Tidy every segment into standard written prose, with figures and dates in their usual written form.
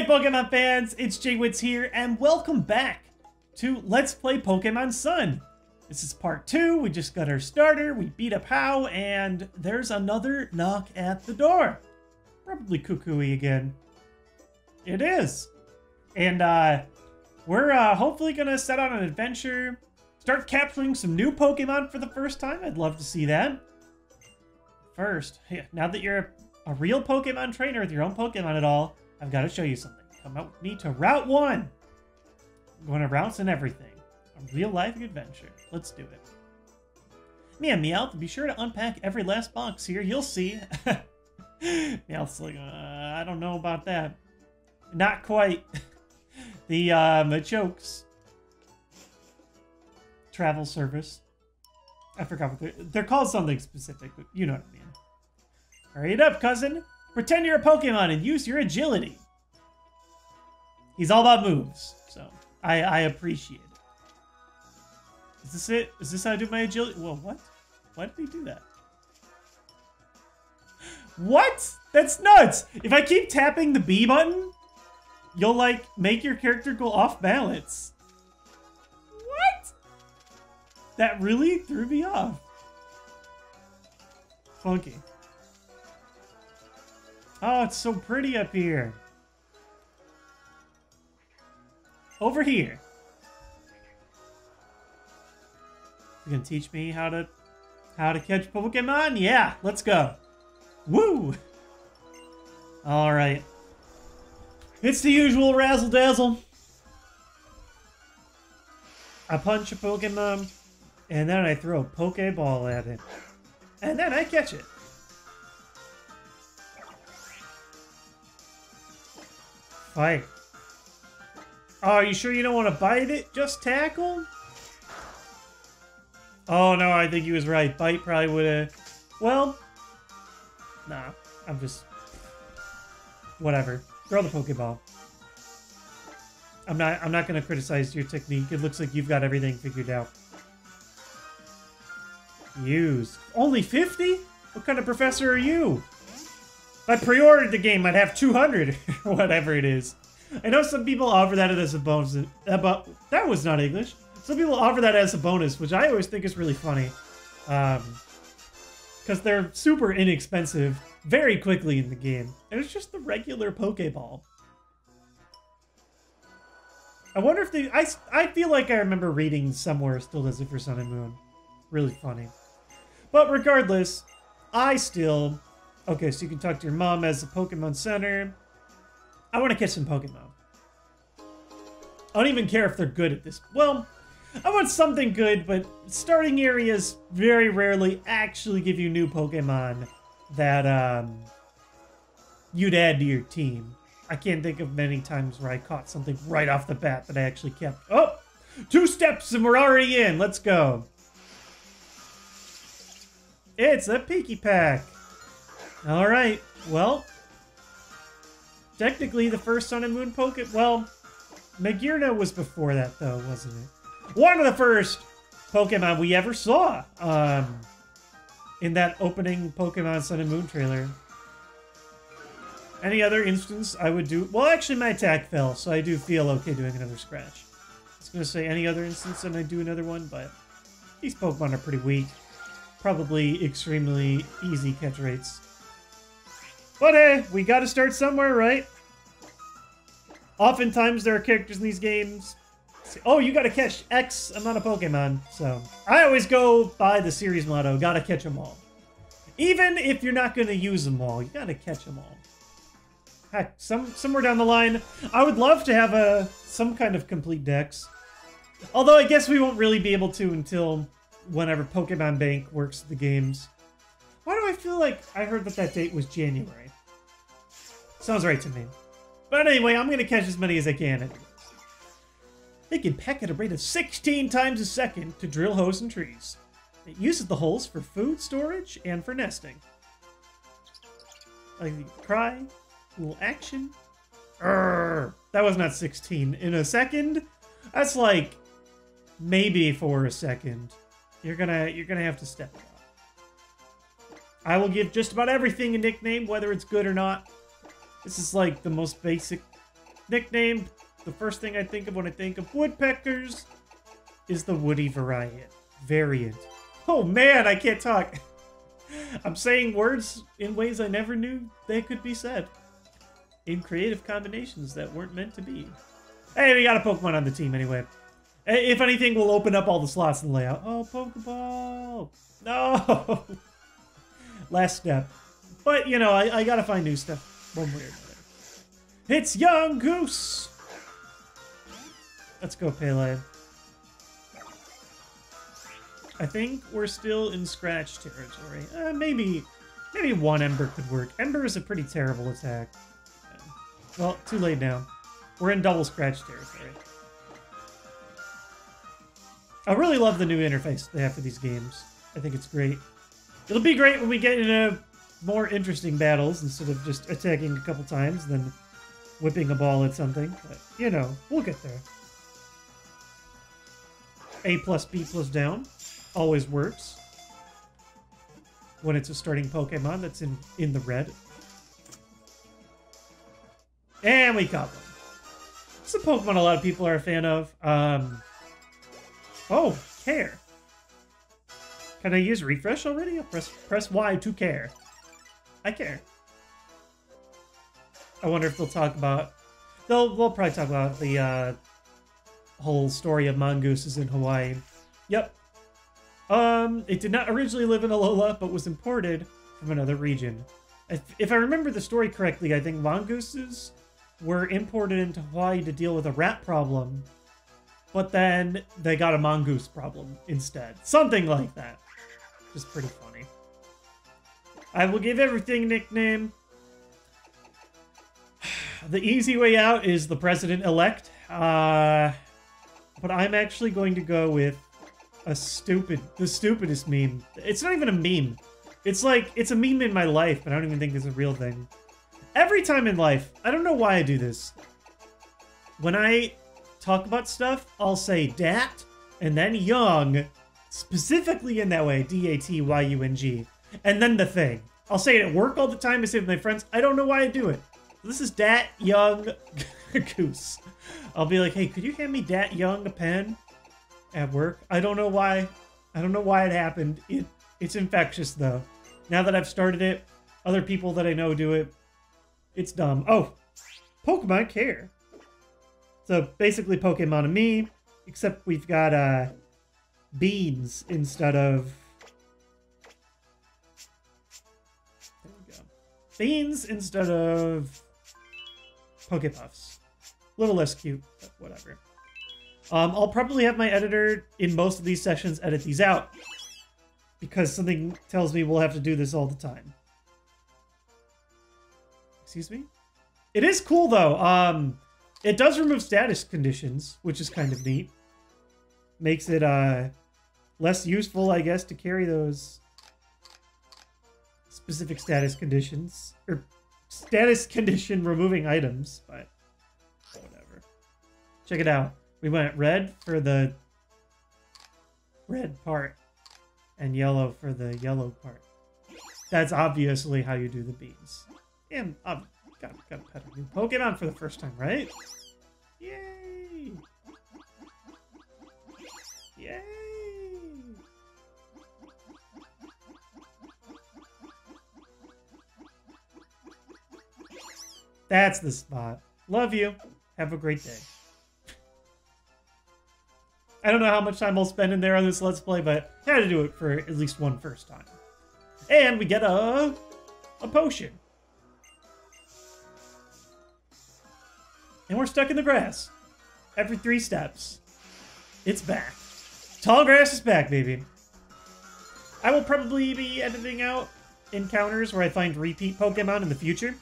Pokemon fans, it's JWittz here, and welcome back to Let's Play Pokemon Sun. This is part 2, we just got our starter, we beat up How, and there's another knock at the door. Probably Kukui again. It is. And we're hopefully gonna set out on an adventure, start capturing some new Pokemon for the first time. I'd love to see that. First, now that you're a real Pokemon trainer with your own Pokemon at all, I've got to show you something. Come out with me to Route 1. I'm going to routes and everything. A real-life adventure. Let's do it. Meowth, be sure to unpack every last box here. You'll see. Meowth's like, I don't know about that. Not quite. The Machoke's travel service. I forgot what they're called something specific, but you know what I mean. Hurry it up, cousin. Pretend you're a Pokemon and use your agility. He's all about moves, so I appreciate it. Is this it? Is this how I do my agility? Well, what? Why did he do that? What? That's nuts! If I keep tapping the B button, you'll, like, make your character go off balance. What? That really threw me off. Funky. Oh, it's so pretty up here. Over here. You gonna teach me how to catch Pokemon? Yeah, let's go. Woo! All right. It's the usual razzle dazzle. I punch a Pokemon, and then I throw a Pokeball at it, and then I catch it. Fight. Oh, are you sure you don't want to bite it? Just tackle? Oh, no, I think he was right. Bite probably would have... Well... Nah, I'm just... Whatever. Throw the Pokeball. I'm not going to criticize your technique. It looks like you've got everything figured out. Use. Only 50? What kind of professor are you? If I pre-ordered the game, I'd have 200, or whatever it is. I know some people offer that as a bonus. That was not English. Some people offer that as a bonus, which I always think is really funny. Because they're super inexpensive very quickly in the game. And it's just the regular Pokeball. I wonder if they... I feel like I remember reading somewhere still does it for Sun and Moon. Really funny. But regardless, I still... Okay, so you can talk to your mom as a Pokemon Center. I want to catch some Pokemon. I don't even care if they're good at this. Well, I want something good, but starting areas very rarely actually give you new Pokemon that you'd add to your team. I can't think of many times where I caught something right off the bat that I actually kept. Oh! 2 steps and we're already in. Let's go. It's a Pikipek. Alright, well, technically the first Sun and Moon Pokemon, well, Magearna was before that though, wasn't it? One of the first Pokemon we ever saw, in that opening Pokemon Sun and Moon trailer. Any other instance I would do, well actually my attack fell, so I do feel okay doing another scratch. I was going to say any other instance and I do another one, but these Pokemon are pretty weak. Probably extremely easy catch rates. But hey, we gotta start somewhere, right? Oftentimes there are characters in these games. Oh, you gotta catch X amount of Pokemon. So I always go by the series motto, gotta catch them all. Even if you're not gonna use them all, you gotta catch them all. Heck, somewhere down the line, I would love to have some kind of complete dex. Although I guess we won't really be able to until whenever Pokemon Bank works the games. Why do I feel like I heard that date was January? Sounds right to me. But anyway, I'm going to catch as many as I can anyways. They can peck at a rate of 16 times a second to drill holes in trees. It uses the holes for food storage and for nesting. Like cry, little action. Urgh, that was not 16. In a second? That's like maybe for a second. You're gonna have to step it up. I will give just about everything a nickname, whether it's good or not. This is like the most basic Nickname, the first thing I think of when I think of woodpeckers is the woody variant. Oh man, I can't talk. I'm saying words in ways I never knew they could be said. In creative combinations that weren't meant to be. Hey, we got a Pokemon on the team anyway. If anything, we'll open up all the slots in the layout. Oh, Pokeball! No! Last step. But, you know, I gotta find new stuff. One way or another. It's Young Goose! Let's go, Pele. I think we're still in Scratch territory. Maybe one Ember could work. Ember is a pretty terrible attack. Well, too late now. We're in double Scratch territory. I really love the new interface they have for these games. I think it's great. It'll be great when we get into more interesting battles instead of just attacking a couple times, then whipping a ball at something. But, you know, we'll get there. A plus B plus down always works when it's a starting Pokemon that's in the red. And we got one. It's a Pokemon a lot of people are a fan of. Oh, care. Can I use refresh already? I'll press Y to care. I care. I wonder if they'll talk about... They'll probably talk about the whole story of mongooses in Hawaii. Yep. It did not originally live in Alola, but was imported from another region. If I remember the story correctly, I think mongooses were imported into Hawaii to deal with a rat problem, but then they got a mongoose problem instead. Something like that. Just pretty funny. I will give everything nickname. The easy way out is the president-elect. But I'm actually going to go with the stupidest meme. It's not even a meme. It's like, it's a meme in my life, but I don't even think it's a real thing. Every time in life, I don't know why I do this. When I talk about stuff, I'll say dat, and then young, specifically in that way, D-A-T-Y-U-N-G, and then the thing. I'll say it at work all the time, I say it with my friends, I don't know why I do it. This is dat, young, goose. I'll be like, hey, could you hand me dat, young, a pen at work? I don't know why. I don't know why it happened. It's infectious, though. Now that I've started it, other people that I know do it. It's dumb. Oh, Pokemon care. So basically Pokemon and me, except we've got beans instead of... There we go. Beans instead of Pokepuffs. A little less cute, but whatever. I'll probably have my editor in most of these sessions edit these out, because something tells me we'll have to do this all the time. Excuse me? It is cool, though. It does remove status conditions, which is kind of neat. Makes it less useful, I guess, to carry those specific status conditions. Or status condition removing items, but whatever. Check it out. We went red for the red part and yellow for the yellow part. That's obviously how you do the beans. And I've got to pet a new Pokemon for the first time, right? Yay! Yay! That's the spot. Love you. Have a great day. I don't know how much time I'll spend in there on this Let's Play, but I had to do it for at least one first time. And we get a potion. And we're stuck in the grass. Every 3 steps. It's back. Tall grass is back, baby. I will probably be editing out encounters where I find repeat Pokemon in the future.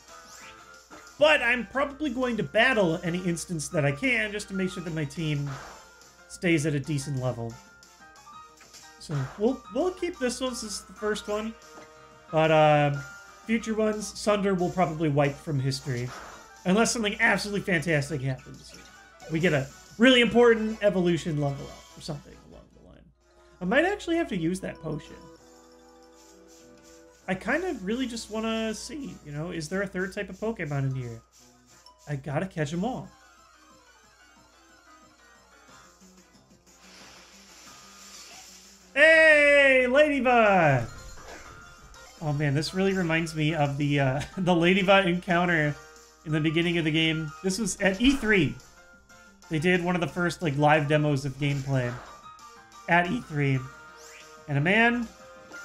But I'm probably going to battle any instance that I can just to make sure that my team stays at a decent level. So we'll keep this one. This is the first one. But future ones, Sunder will probably wipe from history. Unless something absolutely fantastic happens. We get a really important evolution level up or something along the line. I might actually have to use that potion. I kind of really just want to see, you know, is there a third type of Pokemon in here? I gotta catch them all. Hey, Ladybug! Oh man, this really reminds me of the the Ladybug encounter in the beginning of the game. This was at E3. They did one of the first like live demos of gameplay at E3. And a man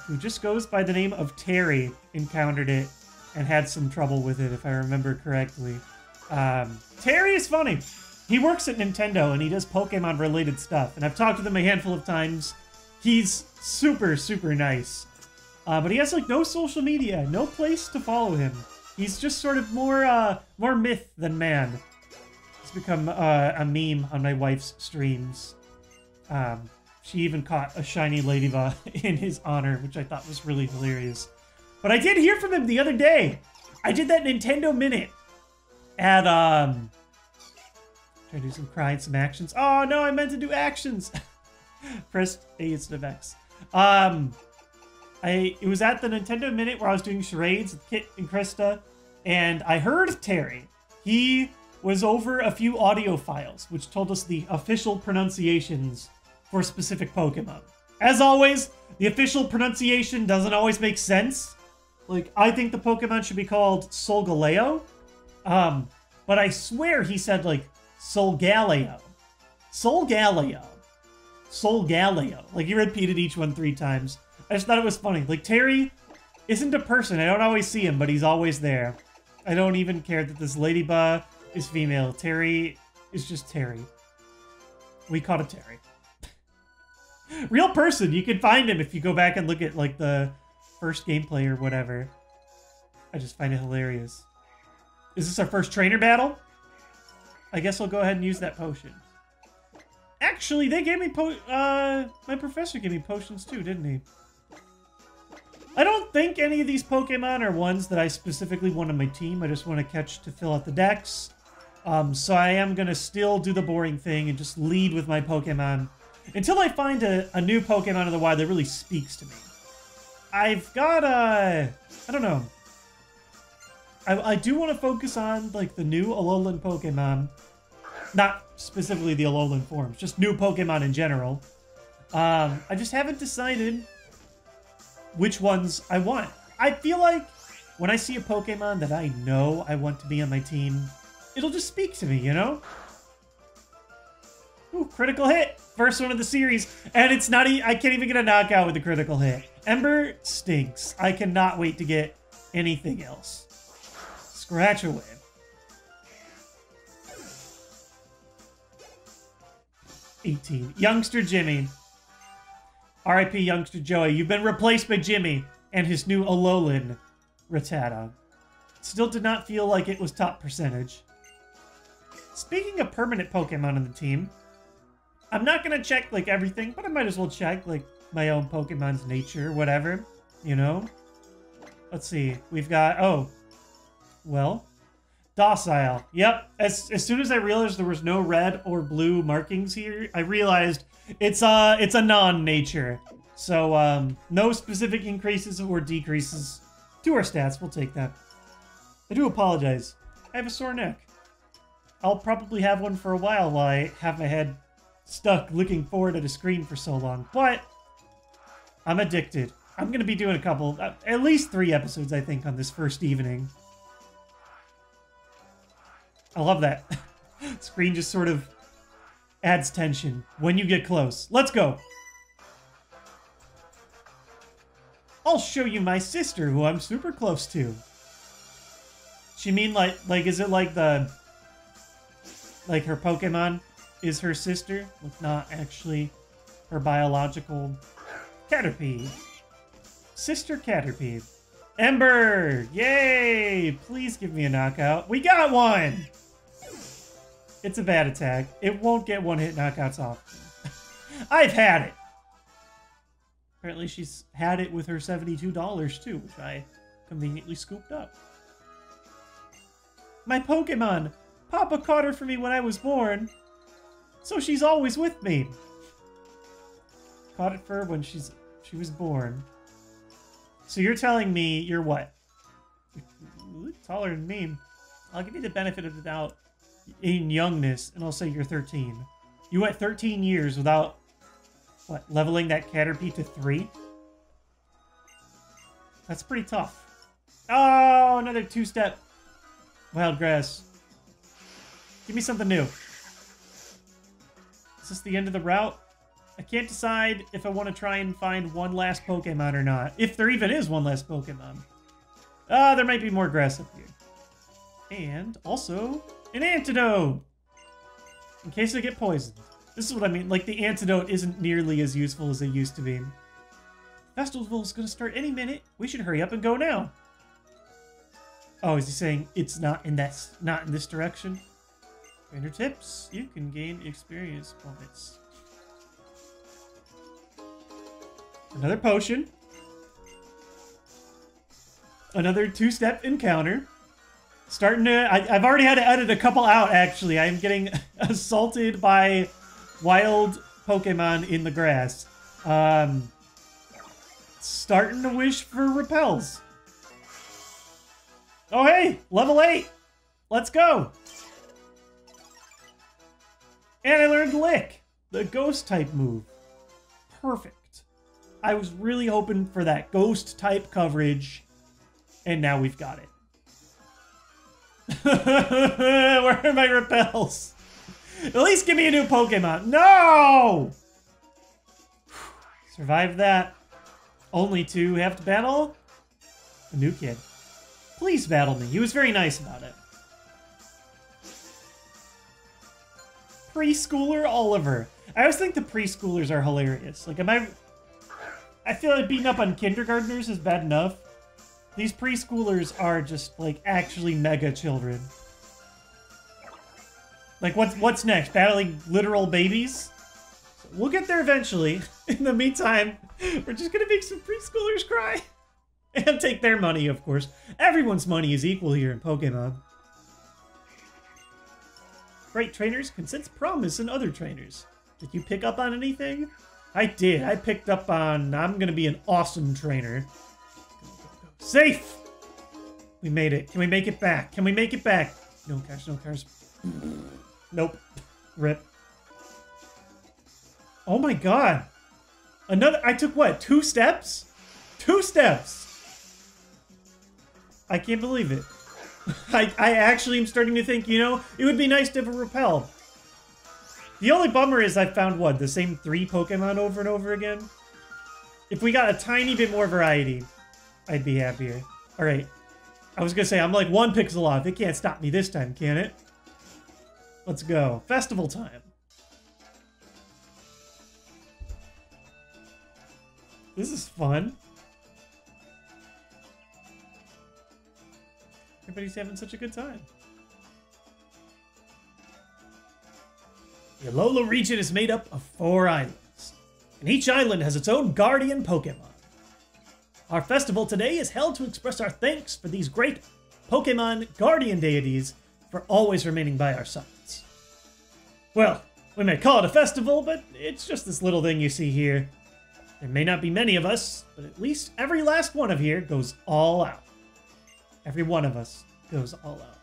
who just goes by the name of Terry encountered it and had some trouble with it, if I remember correctly. Terry is funny. He works at Nintendo and he does Pokemon related stuff. And I've talked with him a handful of times. He's super, super nice. But he has like no social media, no place to follow him. He's just sort of more myth than man. He's become a meme on my wife's streams. She even caught a shiny ladybug in his honor, which I thought was really hilarious. But I did hear from him the other day. I did that Nintendo Minute at try to do some crying, some actions. Oh no, I meant to do actions. Pressed A instead of X. It was at the Nintendo Minute where I was doing charades with Kit and Krista, and I heard Terry. He was over a few audio files, which told us the official pronunciations for specific Pokemon. As always, the official pronunciation doesn't always make sense. Like, I think the Pokemon should be called Solgaleo, but I swear he said, like, Solgaleo. Solgaleo. Solgaleo. Like, he repeated each one 3 times. I just thought it was funny. Like, Terry isn't a person. I don't always see him, but he's always there. I don't even care that this ladybug is female. Terry is just Terry. We caught a Terry. Real person. You can find him if you go back and look at, like, the first gameplay or whatever. I just find it hilarious. Is this our first trainer battle? I guess I'll go ahead and use that potion. Actually, they gave me my professor gave me potions too, didn't he? I don't think any of these Pokemon are ones that I specifically want on my team. I just want to catch to fill out the decks. So I am going to still do the boring thing and just lead with my Pokemon until I find a new Pokemon in the wild that really speaks to me. I've got I don't know. I do want to focus on like the new Alolan Pokemon. Not specifically the Alolan forms, just new Pokemon in general. I just haven't decided which ones I want. I feel like when I see a Pokemon that I know I want to be on my team, it'll just speak to me, you know? Ooh, critical hit. First one of the series. And it's not I can't even get a knockout with a critical hit. Ember stinks. I cannot wait to get anything else. Scratch away. $18. Youngster Jimmy. R.I.P. Youngster Joey. You've been replaced by Jimmy and his new Alolan Rattata. Still did not feel like it was top percentage. Speaking of permanent Pokemon on the team, I'm not going to check, like, everything, but I might as well check, like, my own Pokemon's nature, whatever, you know? Let's see. We've got, oh, well, docile. Yep. As soon as I realized there was no red or blue markings here, I realized it's a non-nature. So, no specific increases or decreases to our stats. We'll take that. I do apologize. I have a sore neck. I'll probably have one for a while I have my head stuck looking forward at a screen for so long. But I'm addicted. I'm going to be doing a couple, at least 3 episodes, I think, on this first evening. I love that. Screen just sort of adds tension when you get close. Let's go. I'll show you my sister, who I'm super close to. She mean like is it like her Pokemon is her sister? Like not actually her biological Caterpie. Sister Caterpie. Ember! Yay! Please give me a knockout. We got one! It's a bad attack. It won't get one-hit knockouts often. I've had it! Apparently she's had it with her $72 too, which I conveniently scooped up. My Pokemon! Papa caught her for me when I was born, so she's always with me. Caught it for her when she was born. So you're telling me you're what? You're taller than me. I'll give you the benefit of the doubt in youngness, and I'll say you're 13. You went 13 years without, what, leveling that Caterpie to 3? That's pretty tough. Oh, another 2-step wild grass. Give me something new. Is this the end of the route? I can't decide if I want to try and find one last Pokemon or not. If there even is one last Pokemon. There might be more grass up here. And also an antidote. In case I get poisoned. This is what I mean. Like, the antidote isn't nearly as useful as it used to be. Festival is going to start any minute. We should hurry up and go now. Oh, is he saying it's not in this direction? Trainer tips. You can gain experience points. Another potion. Another 2-step encounter. Starting to... I've already had to edit a couple out, actually. I'm getting assaulted by wild Pokemon in the grass. Starting to wish for repels. Oh, hey! Level 8! Let's go! And I learned Lick, the ghost-type move. Perfect. I was really hoping for that ghost-type coverage, and now we've got it. Where are my repels? At least give me a new Pokemon. No! Survived that. Only 2 have to battle a new kid. Please battle me. He was very nice about it. Preschooler Oliver. I always think the preschoolers are hilarious. Like, I feel like beating up on kindergartners is bad enough. These preschoolers are just, like, actually mega children. Like, what's next? Battling literal babies? So we'll get there eventually. In the meantime, we're just gonna make some preschoolers cry. And take their money, of course. Everyone's money is equal here in Pokemon. Great trainers can sense promise in other trainers. Did you pick up on anything? I did. I picked up on I'm gonna be an awesome trainer. Safe! We made it. Can we make it back? Can we make it back? No cars, no cars. Nope. Rip. Oh my god. I took what? 2 steps? 2 steps! I can't believe it. I actually am starting to think, you know, it would be nice to have a repel. The only bummer is I found, what, the same 3 Pokemon over and over again? If we got a tiny bit more variety, I'd be happier. Alright. I was gonna say, I'm like 1 pixel off. It can't stop me this time, can it? Let's go. Festival time. This is fun. Everybody's having such a good time. The Alola region is made up of 4 islands, and each island has its own guardian Pokemon. Our festival today is held to express our thanks for these great Pokemon guardian deities for always remaining by our sides. Well, we may call it a festival, but it's just this little thing you see here. There may not be many of us, but at least every last one of here goes all out. Every one of us goes all out.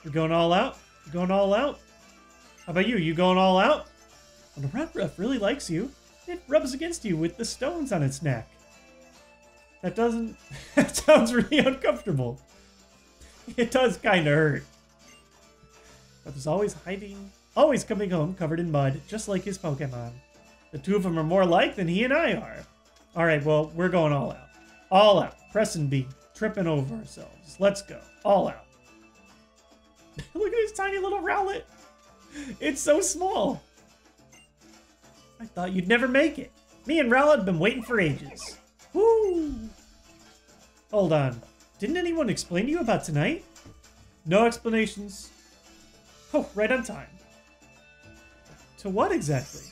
You going all out? You going all out? How about you? You going all out? When a Ruff really likes you, it rubs against you with the stones on its neck. That doesn't... That sounds really uncomfortable. It does kind of hurt. But there's always hiding... Always coming home covered in mud, just like his Pokemon. The 2 of them are more alike than he and I are. Alright, well, we're going all out. All out. Press and B. Tripping over ourselves. Let's go. All out. Look at this tiny little Rowlet. It's so small. I thought you'd never make it. Me and Rowlet have been waiting for ages. Woo! Hold on. Didn't anyone explain to you about tonight? No explanations. Oh, right on time. To what exactly?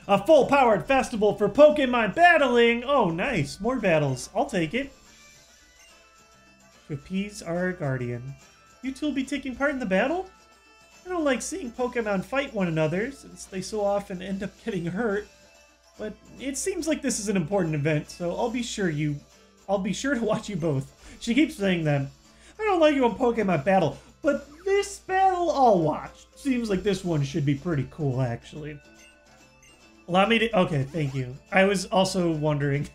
A full-powered festival for Pokemon battling! Oh, nice. More battles. I'll take it. To appease our guardian. You two will be taking part in the battle? I don't like seeing Pokemon fight one another, since they so often end up getting hurt. But it seems like this is an important event, so I'll be sure to watch you both. She keeps saying that. I don't like you on Pokemon Battle, but this battle I'll watch. Seems like this one should be pretty cool, actually. Allow me to... Okay, thank you. I was also wondering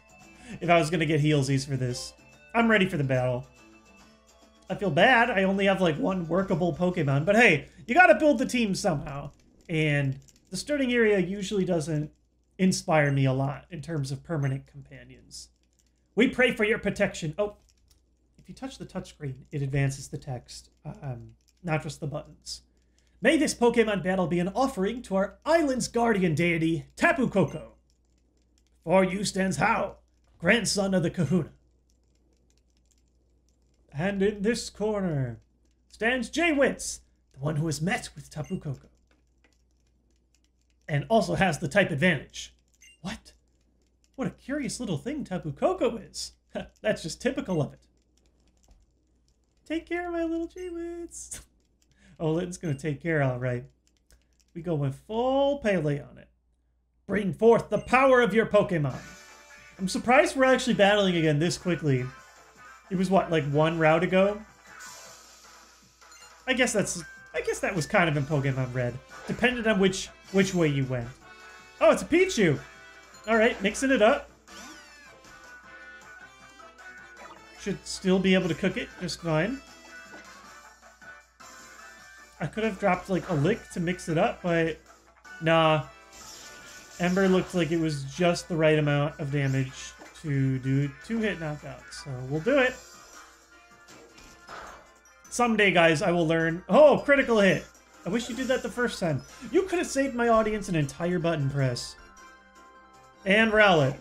if I was going to get healsies for this. I'm ready for the battle. I feel bad. I only have, like, one workable Pokemon. But hey, you gotta build the team somehow. And the starting area usually doesn't inspire me a lot in terms of permanent companions. We pray for your protection. Oh, if you touch the touchscreen, it advances the text, not just the buttons. May this Pokemon battle be an offering to our island's guardian deity, Tapu Koko. Before you stands Hao, grandson of the Kahuna. And in this corner stands JWittz, the one who has met with Tapu Koko. And also has the type advantage. What? What a curious little thing Tapu Koko is. That's just typical of it. Take care, my little JWittz. Oh, Litton's gonna take care, all right. We go with full Pele on it. Bring forth the power of your Pokemon. I'm surprised we're actually battling again this quickly. It was what, like one route ago? I guess that was kind of in Pokemon Red. Depended on which way you went. Oh, it's a Pichu! Alright, mixing it up. Should still be able to cook it just fine. I could have dropped like a lick to mix it up, but nah. Ember looked like it was just the right amount of damage to do 2-hit knockout, so we'll do it. Someday, guys, I will learn. Oh, critical hit! I wish you did that the first time. You could have saved my audience an entire button press. And Rowlet,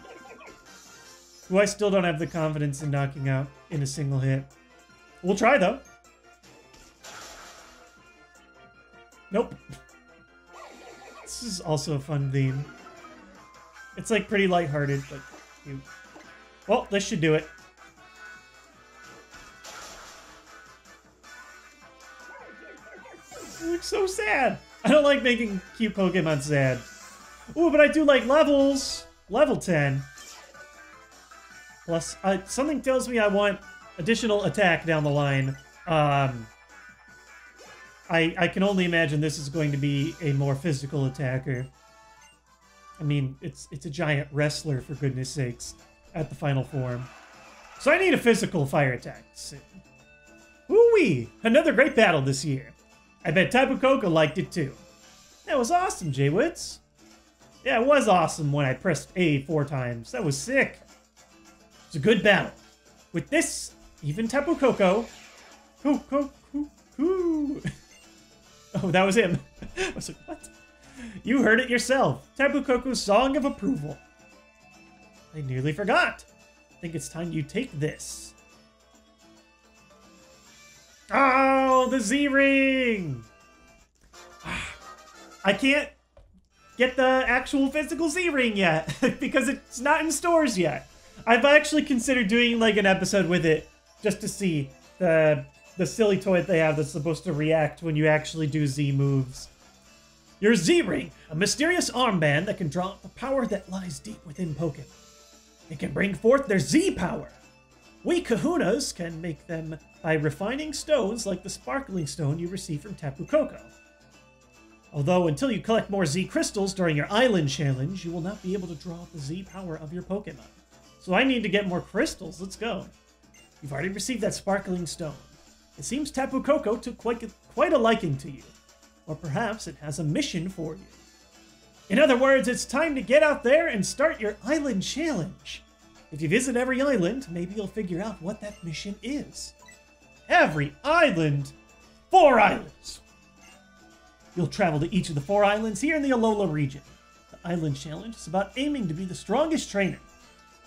who I still don't have the confidence in knocking out in a single hit. We'll try, though. Nope. This is also a fun theme. It's like pretty lighthearted, but cute. Well, this should do it. It looks so sad. I don't like making cute Pokemon sad. Ooh, but I do like levels. Level 10. Plus, something tells me I want additional attack down the line. I can only imagine this is going to be a more physical attacker. I mean, it's a giant wrestler, for goodness sakes, at the final form. So I need a physical fire attack soon. Woo-wee! Another great battle this year. I bet Tapu Koko liked it too. That was awesome, JWittz. Yeah, it was awesome when I pressed A 4 times. That was sick. It's a good battle. With this, even Tapu Koko... Oh, that was him. I was like, what? You heard it yourself. Tapu Koko's song of approval. I nearly forgot. I think it's time you take this. Oh, the Z-Ring! I can't get the actual physical Z-Ring yet because it's not in stores yet. I've actually considered doing like an episode with it just to see the silly toy that they have that's supposed to react when you actually do Z moves. Your Z-Ring, a mysterious armband that can draw up the power that lies deep within Pokemon. It can bring forth their Z power. We Kahunas can make them by refining stones like the sparkling stone you receive from Tapu Koko. Although until you collect more Z crystals during your island challenge, you will not be able to draw up the Z power of your Pokemon. So I need to get more crystals. Let's go. You've already received that sparkling stone. It seems Tapu Koko took quite a liking to you. Or perhaps it has a mission for you. In other words, it's time to get out there and start your island challenge. If you visit every island, maybe you'll figure out what that mission is. Every island? 4 islands! You'll travel to each of the 4 islands here in the Alola region. The Island Challenge is about aiming to be the strongest trainer.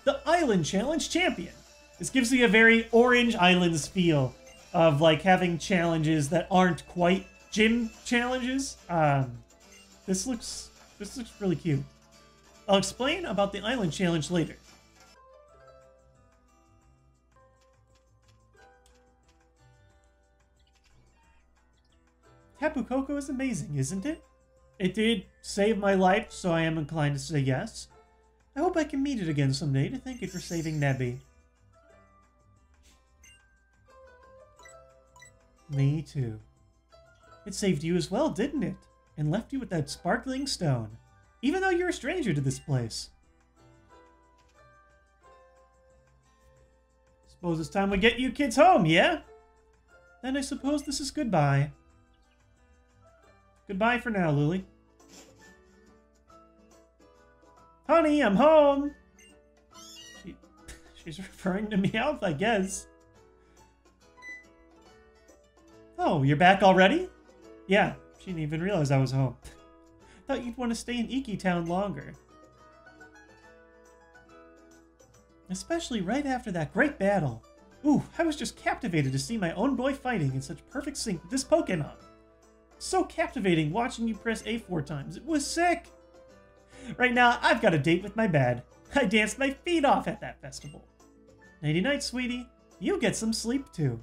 The Island Challenge Champion. This gives me a very Orange Islands feel of like having challenges that aren't quite gym challenges. This looks really cute. I'll explain about the Island Challenge later. Tapu Koko is amazing, isn't it? It did save my life, so I am inclined to say yes. I hope I can meet it again someday to thank it for saving Nebby. Me too. It saved you as well, didn't it? And left you with that sparkling stone, even though you're a stranger to this place. Suppose it's time we get you kids home, yeah? Then I suppose this is goodbye. Goodbye for now, Lily. Honey, I'm home! She's referring to Meowth, I guess. Oh, you're back already? Yeah, she didn't even realize I was home. Thought you'd want to stay in Iki Town longer. Especially right after that great battle. Ooh, I was just captivated to see my own boy fighting in such perfect sync with this Pokemon. So captivating watching you press A 4 times. It was sick! Right now, I've got a date with my bed. I danced my feet off at that festival. Nighty-night, sweetie. You get some sleep, too.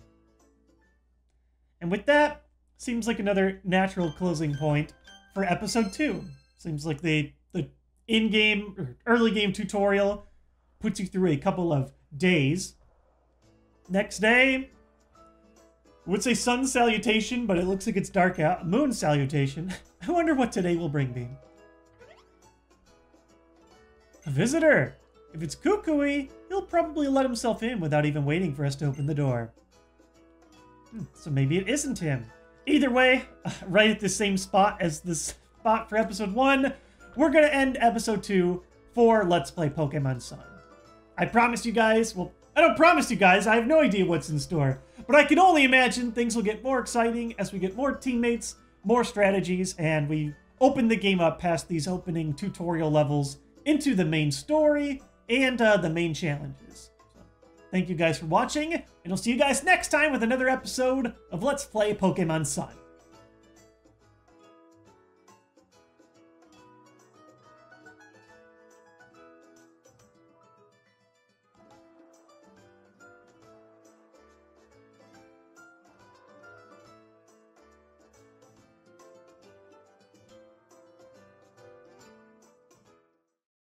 And with that, seems like another natural closing point for episode 2. Seems like the in-game, or early game tutorial puts you through a couple of days. Next day, I would say sun salutation, but it looks like it's dark out. Moon salutation. I wonder what today will bring me. A visitor! If it's Kukui, he'll probably let himself in without even waiting for us to open the door. So maybe it isn't him. Either way, right at the same spot as the spot for episode 1, we're going to end episode 2 for Let's Play Pokemon Sun. I promise you guys, well, I don't promise you guys, I have no idea what's in store, but I can only imagine things will get more exciting as we get more teammates, more strategies, and we open the game up past these opening tutorial levels into the main story and the main challenges. So, thank you guys for watching, and I'll see you guys next time with another episode of Let's Play Pokemon Sun.